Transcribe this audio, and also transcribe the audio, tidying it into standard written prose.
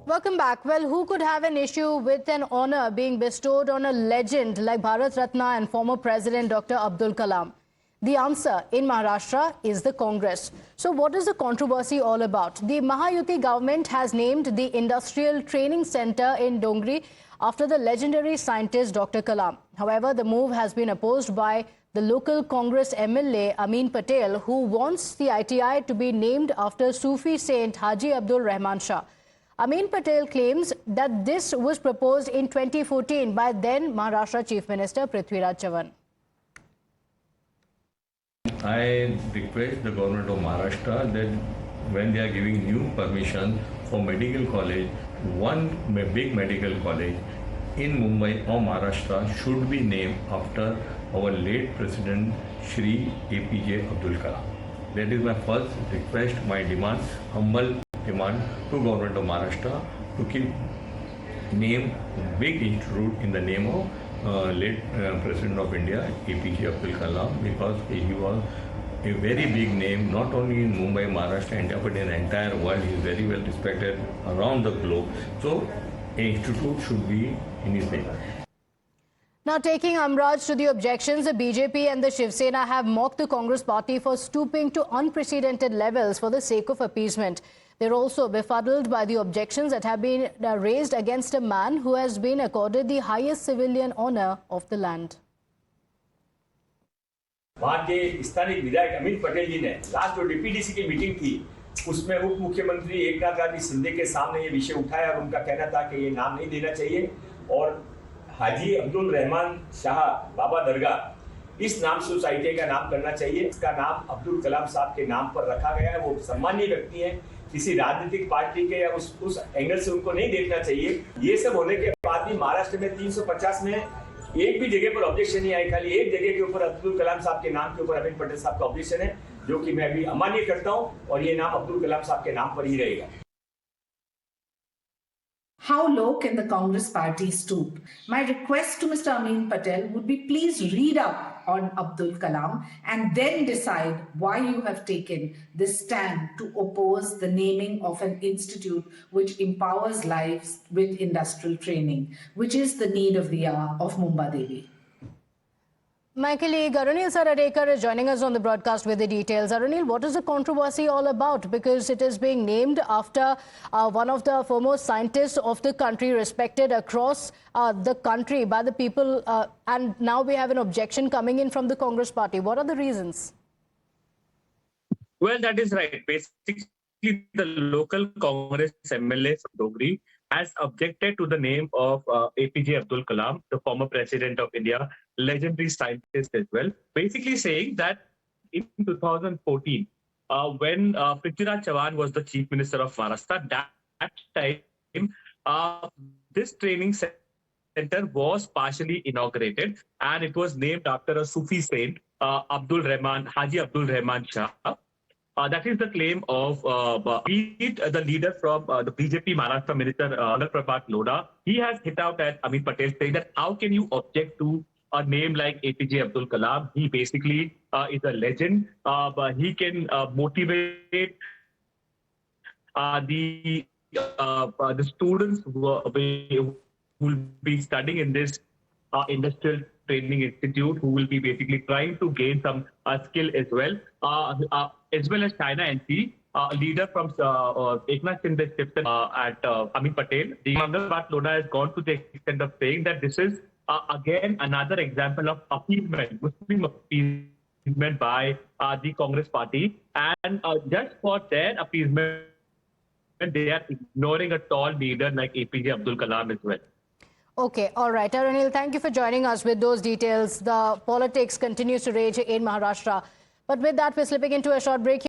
Welcome back. Well, who could have an issue with an honor being bestowed on a legend like Bharat Ratna and former President Dr. Abdul Kalam? The answer in Maharashtra is the Congress. So what is the controversy all about? The Mahayuti government has named the Industrial Training Center in Dongri after the legendary scientist Dr. Kalam. However, the move has been opposed by the local Congress MLA Amin Patel, who wants the ITI to be named after Sufi saint Haji Abdul Rahman Shah. Amin Patel claims that this was proposed in 2014 by then Maharashtra Chief Minister Prithviraj Chavan. I request the government of Maharashtra that when they are giving new permission for medical college, one big medical college in Mumbai or Maharashtra should be named after our late President Shri APJ Abdul Kalam. That is my first request, my demand, humble demand to government of Maharashtra to keep name big institute in the name of late President of India APJ Abdul Kalam, because he was a very big name not only in Mumbai, Maharashtra, India, but in the entire world. He is very well respected around the globe. So an institute should be in his name. Now, taking umbrage to the objections, the BJP and the Shiv Sena have mocked the Congress party for stooping to unprecedented levels for the sake of appeasement. They're also befuddled by the objections that have been raised against a man who has been accorded the highest civilian honor of the land. वहाँ के स्थानीय विधायक अमित पटेल जी ने last जो DPDC की meeting थी उसमें उप मुख्यमंत्री एकनाथ शिंदे के सामने ये विषय उठाया और उनका कहना था कि ये नाम नहीं देना चाहिए और हाजी अब्दुल रहमान शाह बाबा दरगाह इस नाम से उस ITI का नाम करना चाहिए। इसका नाम अब्दुल कलाम साहब के नाम पर रखा गया है। वो सम्मानीय व्यक्ति हैं, किसी राजनीतिक पार्टी के या उस एंगल से उनको नहीं देखना चाहिए। ये सब होने के बाद भी महाराष्ट्र में 350 में एक भी जगह पर ऑब्जेक्शन नहीं आई। खाली एक जगह के ऊपर अब्दुल कलाम साहब के नाम के ऊपर अमित पटेल साहब का ऑब्जेक्शन है, जो कि मैं अभी अमान्य करता हूं और ये नाम अब्दुल कलाम साहब के नाम पर ही रहेगा। How low can the Congress party stoop? My request to Mr. Amin Patel would be, please read up on Abdul Kalam and then decide why you have taken this stand to oppose the naming of an institute which empowers lives with industrial training, which is the need of the hour of Mumba Devi. My colleague Arunil Saradekar is joining us on the broadcast with the details. Arunil, what is the controversy all about? Because it is being named after one of the foremost scientists of the country, respected across the country by the people, and now we have an objection coming in from the Congress party. What are the reasons? Well, that is right. Basically, the local Congress MLA from Dongri has objected to the name of APJ Abdul Kalam, the former president of India, legendary scientist as well, basically saying that in 2014, when Prithviraj Chavan was the chief minister of Maharashtra, that time, this training center was partially inaugurated and it was named after a Sufi saint, Haji Abdul Rahman Shah. That is the claim of the leader from the BJP Maharashtra Minister Anil Prabhat Lodha. He has hit out at Amin Patel, saying that how can you object to a name like APJ Abdul Kalam? He basically is a legend, but he can motivate the students who will be studying in this industrial training institute, who will be basically trying to gain some skill as well as China NC, leader from Eknath Shinde at Amin Patel. The Anil Prabhat Lodha has gone to the extent of saying that this is again another example of appeasement, Muslim appeasement by the Congress party, and just for their appeasement, they are ignoring a tall leader like APJ Abdul Kalam as well. Okay, all right. Arunil, thank you for joining us with those details. The politics continues to rage in Maharashtra. But with that, we're slipping into a short break.